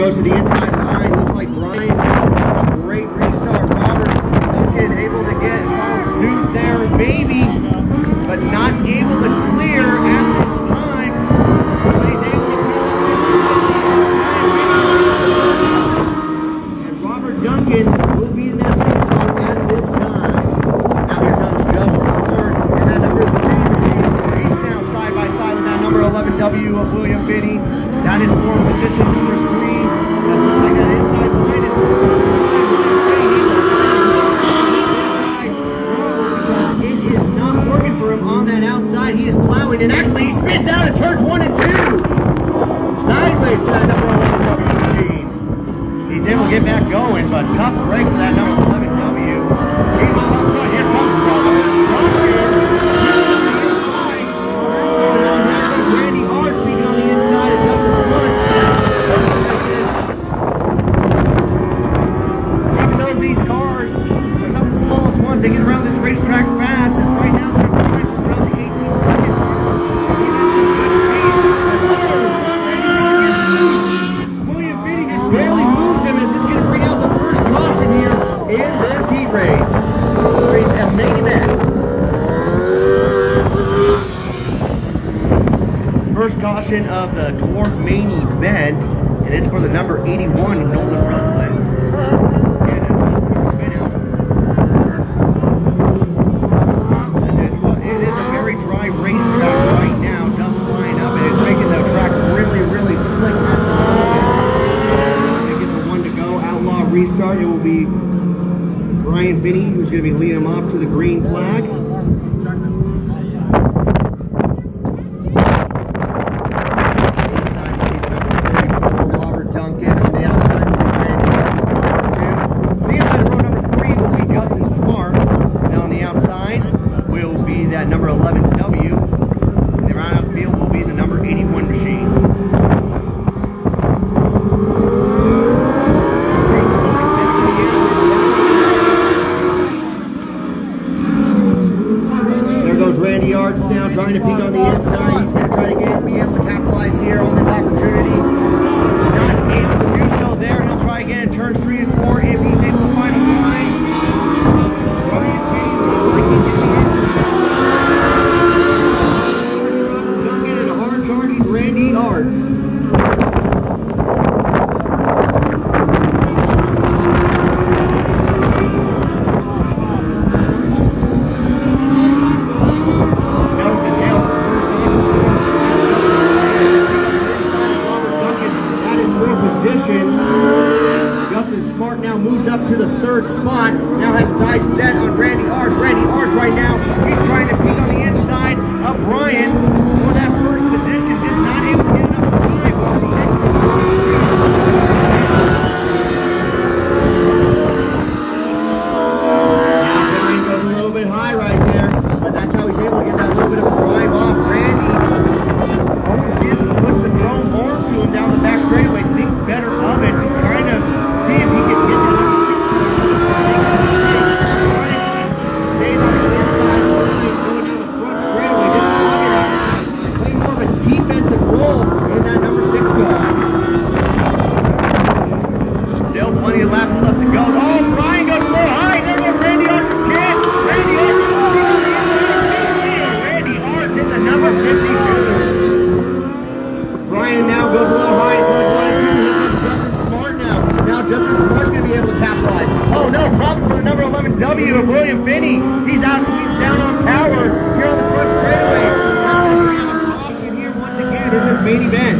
goes to the inside line. Looks like Brian gets a great restart. Robert Duncan able to get all suit there, maybe, but not able to clear at this time. But he's able to pull up and Robert Duncan will be in that second spot at this time. Now here comes Justin Smart and that number 3 machine. He's now side by side with that number 11W of William Binney. That is for position number 3. That looks like that inside line is it is not working for him on that outside. He is plowing, and actually he spins out at turns 1 and 2. Sideways for that number 11W machine. He's able to get back going, but tough break for that number 11W. Meanwhile, up front, here comes Brother. Randy Hart speaking on the inside of Justin Smart. Even though these cars are some of the slowest ones, they get around this racetrack fast. As right now, they're trying for around the 18-second mark. William Binney just barely moves him as it's going to bring out the first caution here in this heat race. A main event. First caution of the dwarf main event, and it's for the number 81, Nolan Ruslin. And it's a spin out. It is a very dry racetrack right now. Dust flying up, and it's making the track really, really slick. They get the one to go. Outlaw restart. It will be Brian Binney who's going to be leading him off to the green flag. That number 11W. The round field will be the number 81 machine. There goes Randy Arts now trying to peek on the inside. He's going to try to be able to capitalize here on this opportunity. He's not able to do so there. He'll try again in turns 3 and 4 if he's able to find a line. Brian Binney looks like he's getting in. Charging Randy Arts. Justin Smart now moves up to the 3rd spot. Now has his eyes set on Randy Arts. Randy Arts right now, he's trying to peek on the inside of Brian for that first position. Just not able to get enough time. Brian goes a little bit high right there, but that's how he's able to get that little bit of a drive off. Randy almost puts the chrome arm to him down the back straightaway. Thinks better of it. Just trying to see if he can get that number 6. Staying on the inside, going down the front straightaway, just plugging it. Play more of a defensive role in that number 6 car. Still plenty of laps left to go. Oh, Brian goes a little high. There goes Randy Arts for chance. Randy Arts in the number 52. Brian now goes a little high into the 1 and 2. Here comes Justin Smart now. Now Justin Smart's going to be able to capitalize. Oh no, problems for the number 11W of William Binney. He's down on power here on the front straightaway. That's going to bring out a caution here once again in this main event.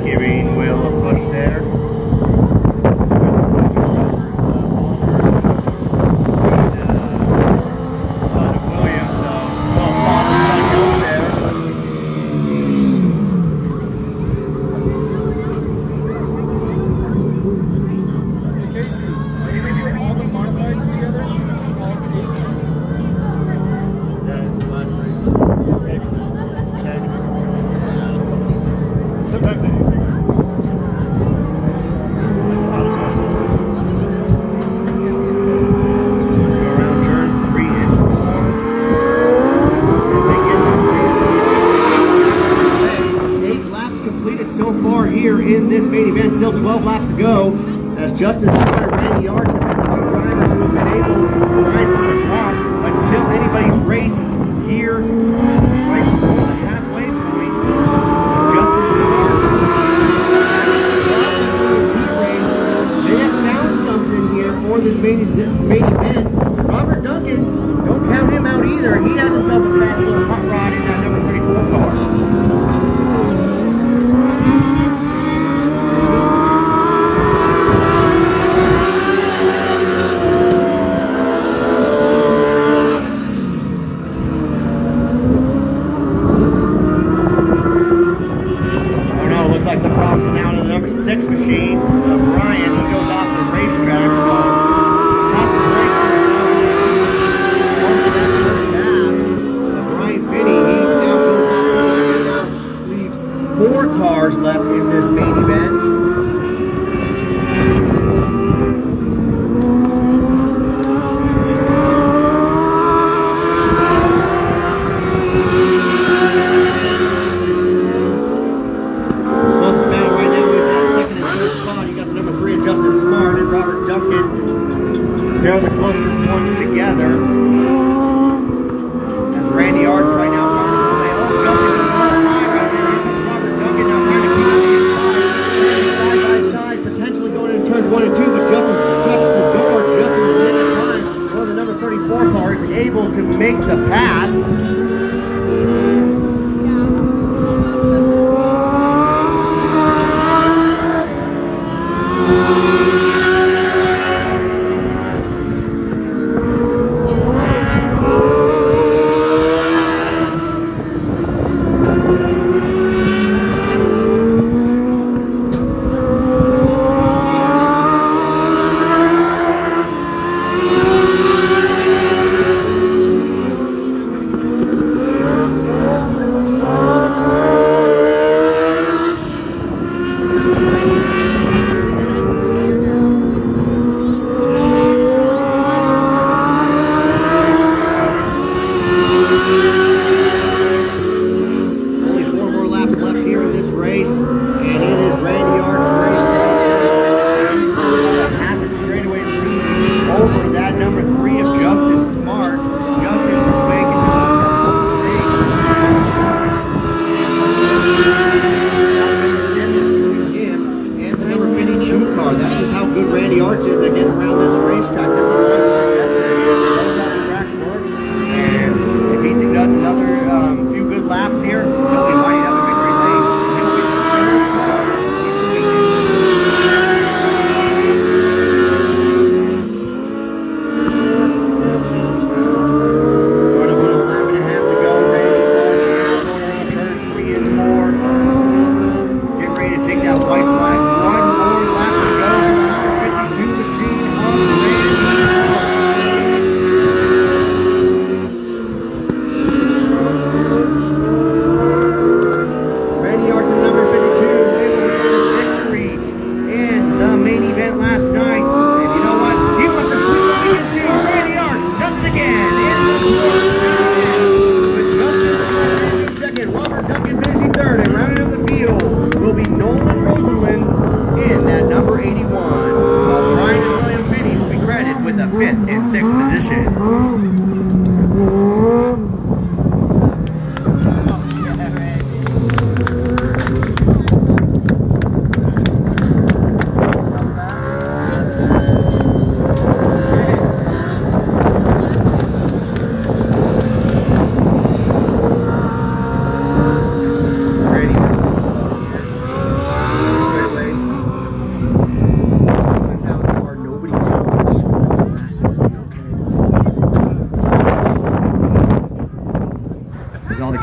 giving Will a push there. Son of Williams, father-son there. Casey, are you going to do all the modifieds together? All 8? Yeah, it's the last race. Sometimes they do. Go around turns 3 and 4. As they get the 8 laps completed so far here in this main event. Still 12 laps to go. As Justin Scott and Randy Arch have been the 2 drivers who have been able to rise to the top. But still anybody's race here right before the halfway point. As Justin Scott they have found something here for this main event. Robert Duncan, don't count him out either. He has himself a fast little hot rod in that number 34 car. Oh no, looks like some problems now to the number 6 machine. Brian, he goes off the racetrack, so top of the break over that first half. Brian Finney, he now goes off and leaves 4 cars left in this main event. Closest battle right now is that second and third spot. You got the number 3 of Justin Smart and Robert Duncan. They're the closest ones together. As Randy Arch right now starting to say, oh, Duncan is on the right there. Robert Duncan now trying to keep it side by side, potentially going into turns 1 and 2, but Justin shuts the door just in the nick of time. Well, the number 34 car is able to make the pass. Only 4 more laps left here in this race, and it is Randy Arch's race. Half a straightaway lead over that number 3 of Justin Smart. Justin's making him and the number 52 car. That's just how good Randy Arch is at getting around this racetrack. This is how the track works, and if he does another few good laps here, he'll be might have a victory lane. He'll be the third car. Run up on a lap and a half to go. Randy Arch going around turns 3 and 4. Get ready to take that white flag. 1 more lap to go. Number 52 machine of Randy Arch. Randy Arch and number 52, they will get a victory in the main event last night. And you know what? He wants to sweep the weekend too. Randy Arch does it again in the fourth round. With Justin Smart finishing second, Robert Duncan finishing third, and rounding out the field will be Nolan Rosalind in that number 81. While Brian and William Finney will be credited with the 5th and 6th position.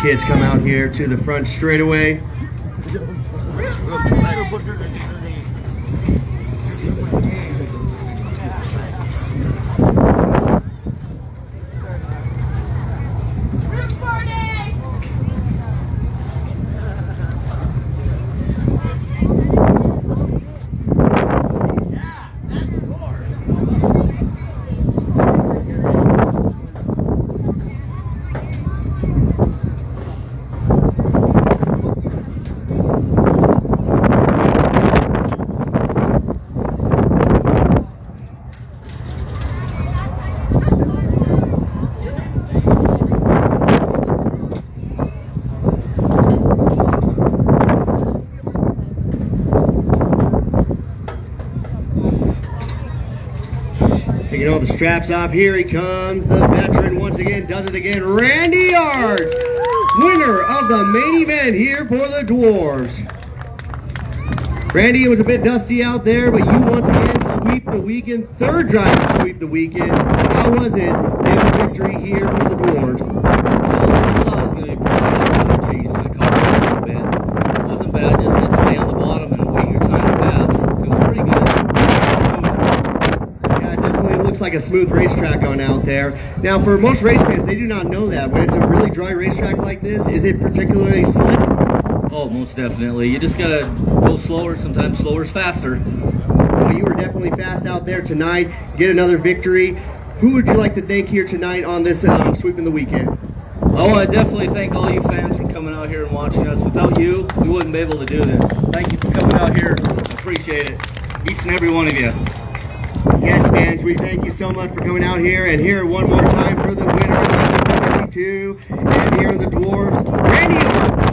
kids come out here to the front straightaway. Taking all the straps off, here he comes, the veteran once again, does it again, Randy Yards, winner of the main event here for the Dwarves. Randy, it was a bit dusty out there, but you once again sweep the weekend, third drive to sweep the weekend. How was it in the victory here for the Dwarves? I thought it was going to be pretty slow, so I changed my car a little bit. It wasn't bad, just had to stay on the bottom and wait your time to pass. It was pretty good. Yeah, it definitely looks like a smooth racetrack on out there. Now, for most race fans, they do not know that. When it's a really dry racetrack like this, is it particularly slick? Oh, most definitely. You just got to go slower. Sometimes slower is faster. Well, you were definitely fast out there tonight. Get another victory. Who would you like to thank here tonight on this sweeping the weekend? Oh, I definitely thank all you fans for coming out here and watching us. Without you, we wouldn't be able to do this. Thank you for coming out here. Appreciate it. Each and every one of you. Yes, fans, we thank you so much for coming out here. And here one more time for the winner of the 52. And here are the Dwarves, Randy Yards.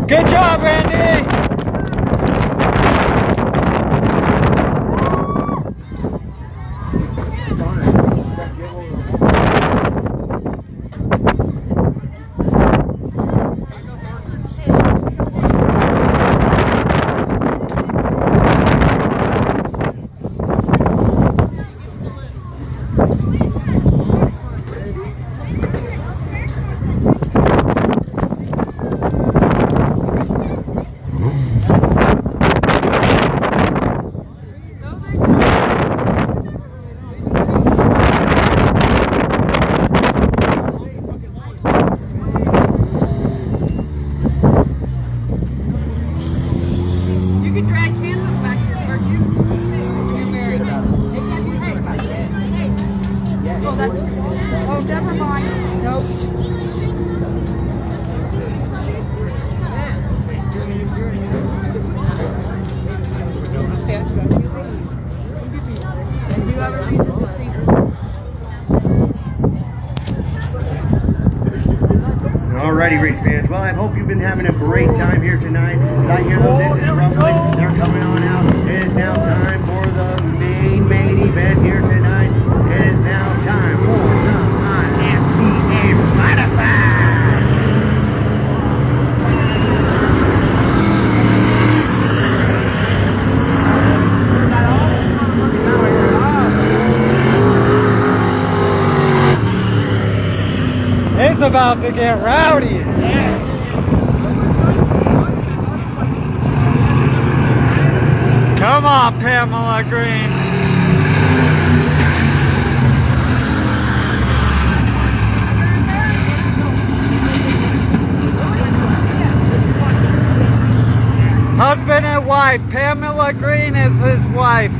Good job, Randy! Oh, never mind. Nope. And you have a reason to think. Alrighty, race fans. Well, I hope you've been having a great time here tonight. I hear those engines rumbling. They're coming on out. It is now time for the main event here tonight. It is now time for some IMCA modified. It's about to get rowdy. Come on, Pamela Green. Husband and wife. Pamela Green is his wife.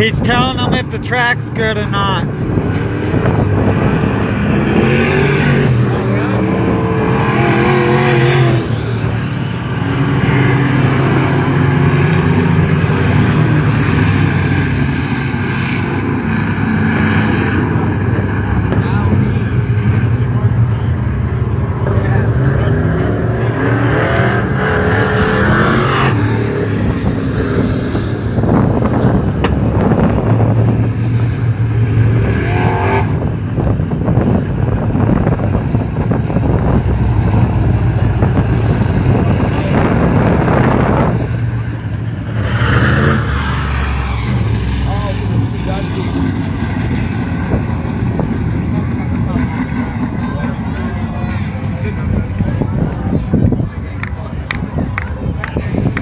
He's telling them if the track's good or not.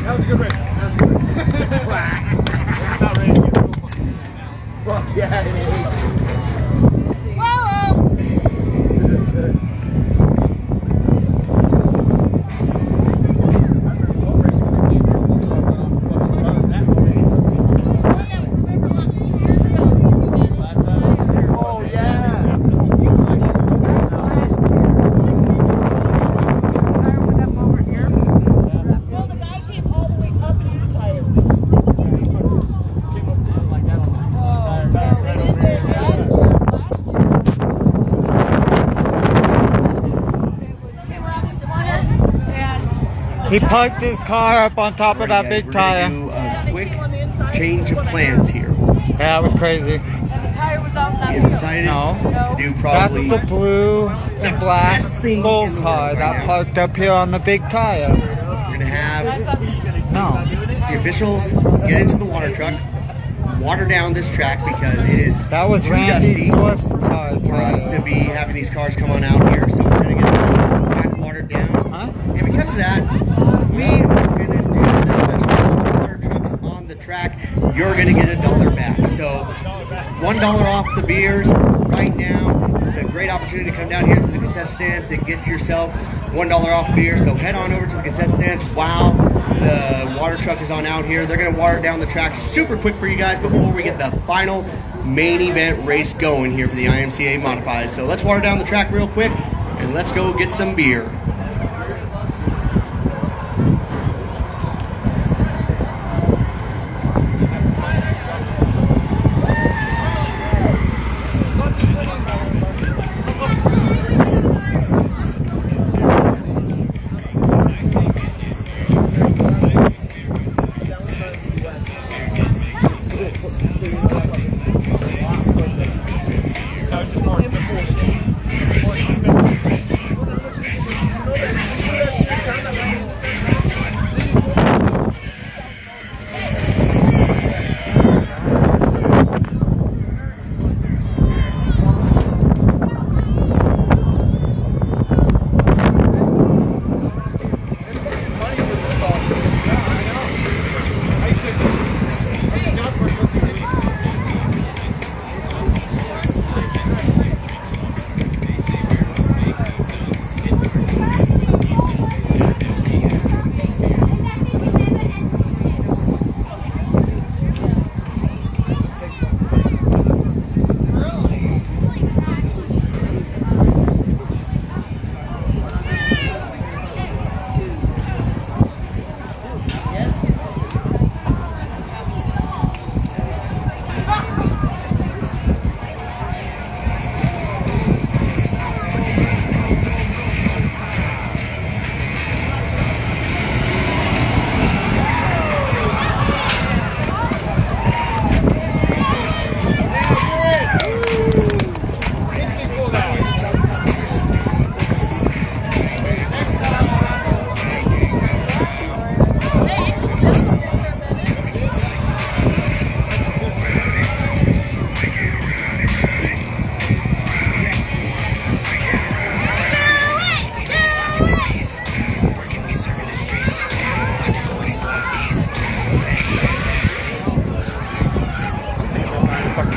That was a good race. Not ready to get fuck yeah, it is. He parked his car up on top of that big tire. Do a quick change of plans here. Yeah, it was crazy. And the tire was out in that We field. decided No. to do probably That's the blue and black best thing skull in the car world right that now. parked up here on the big tire. We're gonna have No. the officials get into the water truck, water down this track because it is That was too Randy dusty Dwarf's car. for us to be having these cars come on out here. So we're gonna get the track watered down. Huh? And because of that, we are gonna do the special water trucks on the track. You're gonna get $1 back. So $1 off the beers right now. It's a great opportunity to come down here to the concession stands to get yourself $1 off beer. So head on over to the concession stands while the water truck is on out here. They're gonna water down the track super quick for you guys before we get the final main event race going here for the IMCA Modified. So let's water down the track real quick and let's go get some beer.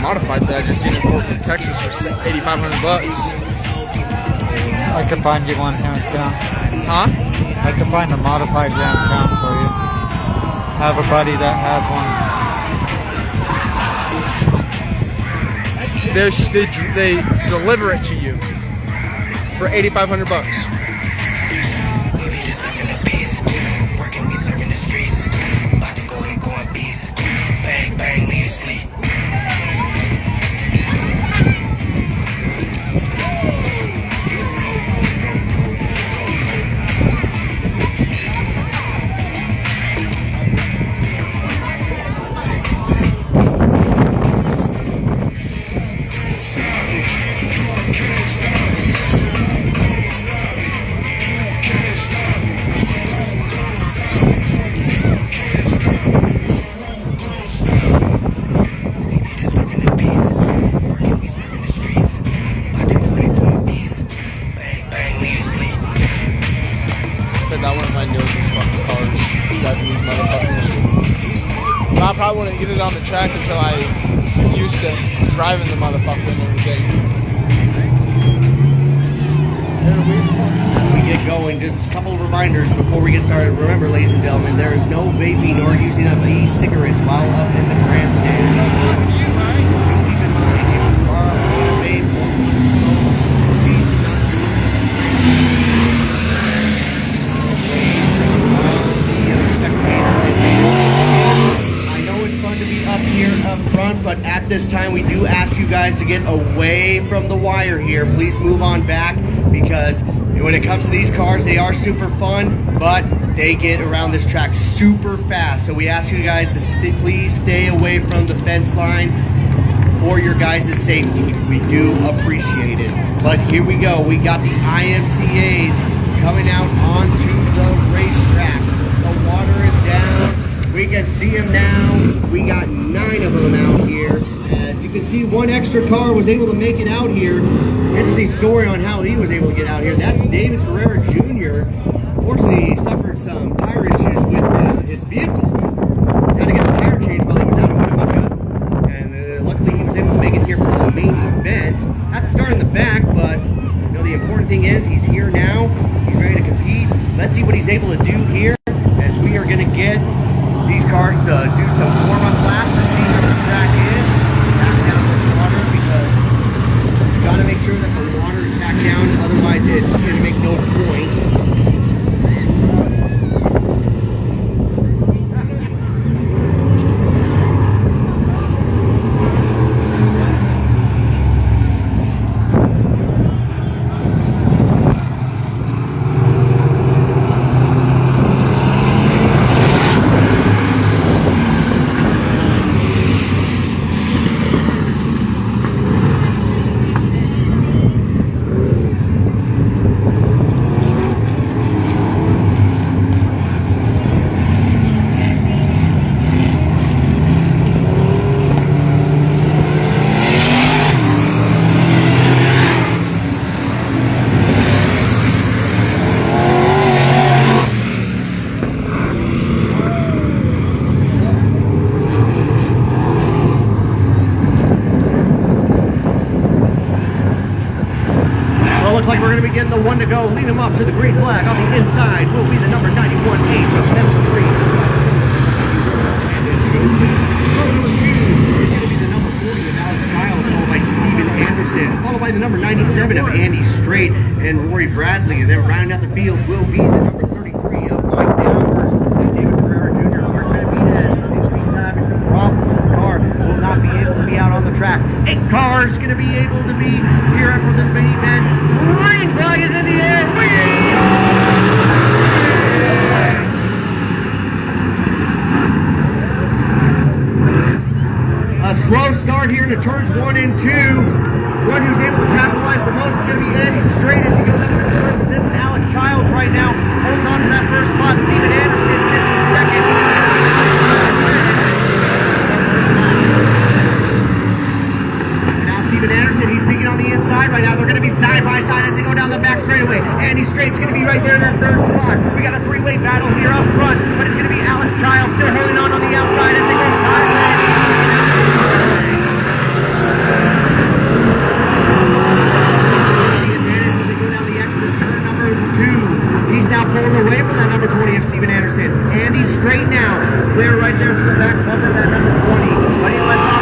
Modified that I just seen import from Texas for $8,500. I could find you one here in town. Huh? I could find a modified downtown for you. I have a buddy that has one. they deliver it to you for $8,500. That one of my nose is fucking cars. Driving these motherfuckers. But I probably wouldn't get it on the track until I used to driving the motherfucker and everything. As we get going, just a couple of reminders before we get started. Remember, ladies and gentlemen, there is no vaping or using of e-cigarettes while up in the grandstand. Do keep in mind, if you are on a vape or on a smoke, please do not do I know it's fun to be up here up front, but at this time we do ask you guys to get away from the wire here. Please move on back, because when it comes to these cars, they are super fun, but they get around this track super fast. So we ask you guys to please stay away from the fence line for your guys' safety. We do appreciate it. But here we go. We got the IMCAs coming out onto the racetrack. The water is down. We can see them now. We got 9 of them out here. As you can see, one extra car was able to make it out here. Interesting story on how he was able to get out here. That's David Ferreira Jr. Fortunately, he suffered some tire issues with his vehicle. Had to get the tire changed while he was out in Winnemucca. And luckily, he was able to make it here for the main event. That's the start in the back, but you know, the important thing is he's here now. He's ready to compete. Let's see what he's able to do here, as we are going to get these cars to do some warm-up laps to see where the track is. Back down this water, because you got to make sure that the water is back down, otherwise it's going to make no point. Looks like we're going to be getting the one to go. Lead him up to the green flag. On the inside will be the number 91-8 of Memphis Green. And then is going to be the number 40 of Alex Childs, followed by Steven Anderson, followed by the number 97 of Andy Strait and Rory Bradley. And then rounding out the field will be the number 33 of Mike Danvers and David Ferreira Jr. Mark Benavidez seems to be having some problems with his car. Will not be able to be out on the track. 8 cars going to be able to be here for this main event. Green flag is in the air. A slow start here into turns 1 and 2. One who's able to capitalize the most is going to be Andy Strait as he goes up to the 3rd position. Alex Childs right now holds on to that first spot. Steven Anderson sits in 2nd. Steven Anderson, he's peeking on the inside right now. They're going to be side by side as they go down the back straightaway. Andy Straight's going to be right there in that 3rd spot. We got a 3-way battle here up front, but it's going to be Alex Childs still holding on the outside as they go sideways. The advantage as they go down the exit of turn number 2. He's now pulling away from that number 20 of Steven Anderson. Andy Strait now, clear right there to the back bumper of that number 20. But he lets off.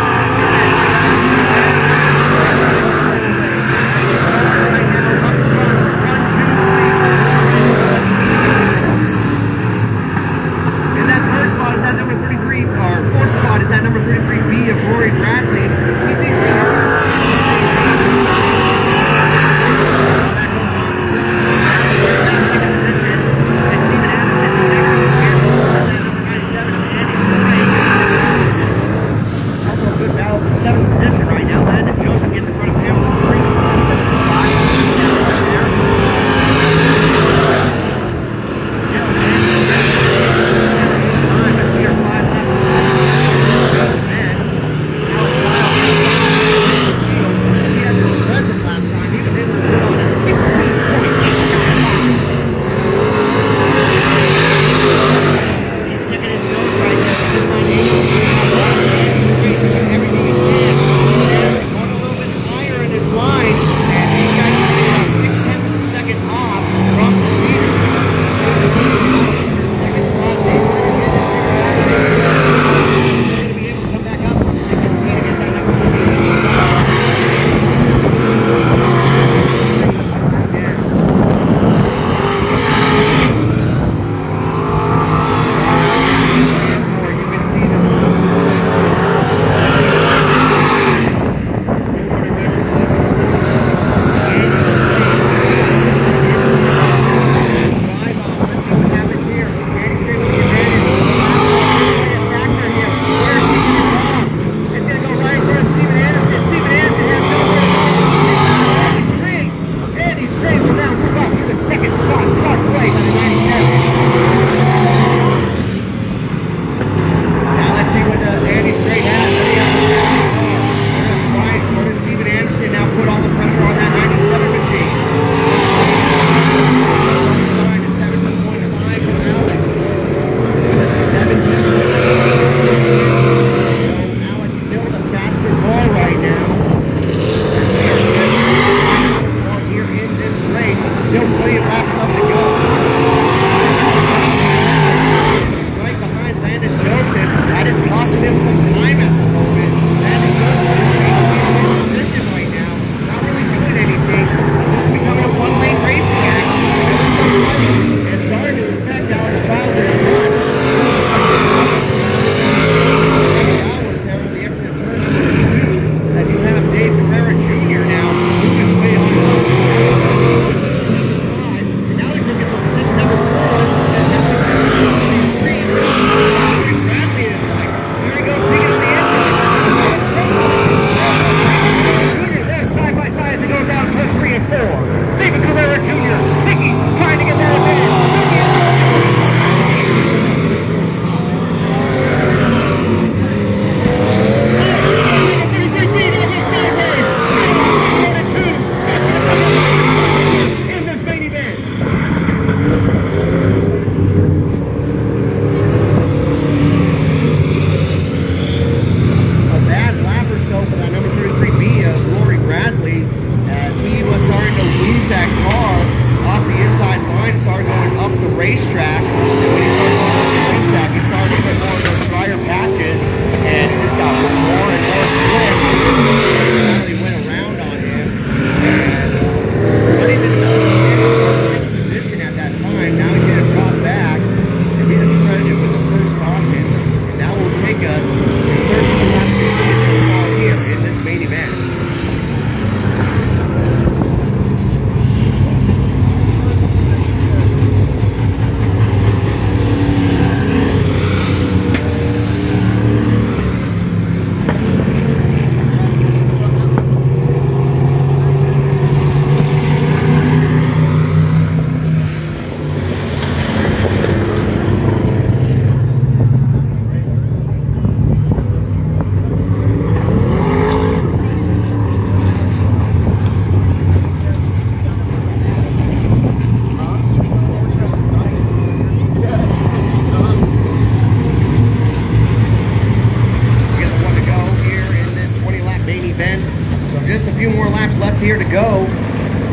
to go.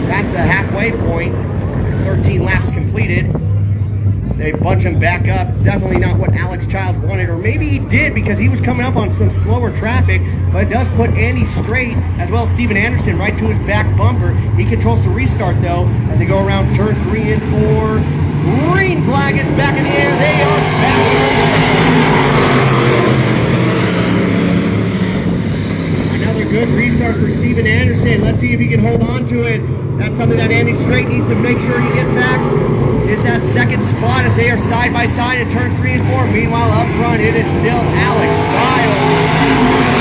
That's the halfway point. 13 laps completed. They bunch him back up. Definitely not what Alex Child wanted, or maybe he did because he was coming up on some slower traffic, but it does put Andy Straight as well as Steven Anderson right to his back bumper. He controls the restart though as they go around turn 3 and 4. Green flag is back in the air. They are back. Another good restart for Steven Anderson. Let's see if he can hold on to it. That's something that Andy Straight needs to make sure he gets back. Is that second spot as they are side by side in turns 3 and 4. Meanwhile, up front, it is still Alex Giles.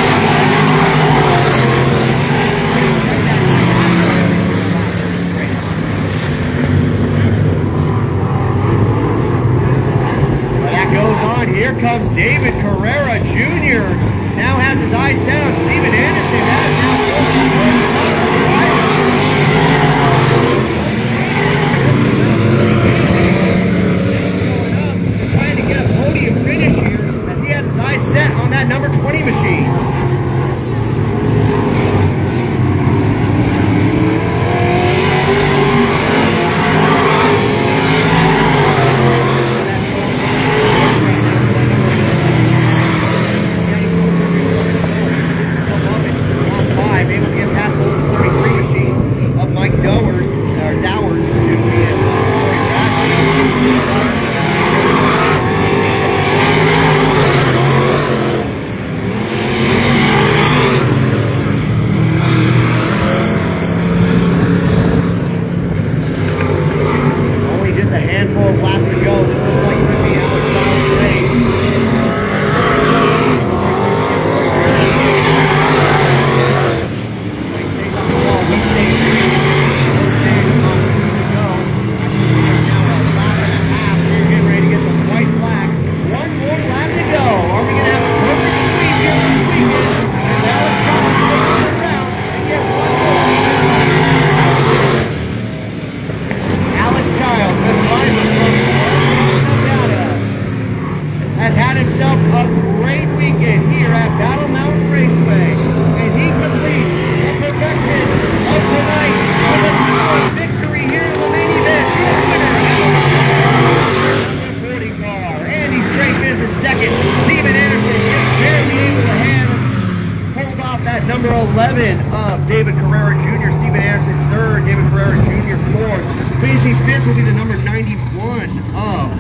Well, that goes on. Here comes David Carrera Jr. Now has his eyes set on Steven Anderson. That is now trying to get a podium finish here as he has his eyes set on that number 20 machine. Number 11 of David Carrera Jr., Steven Anderson third, David Carrera Jr. fourth. Finishing fifth will be the number 91 of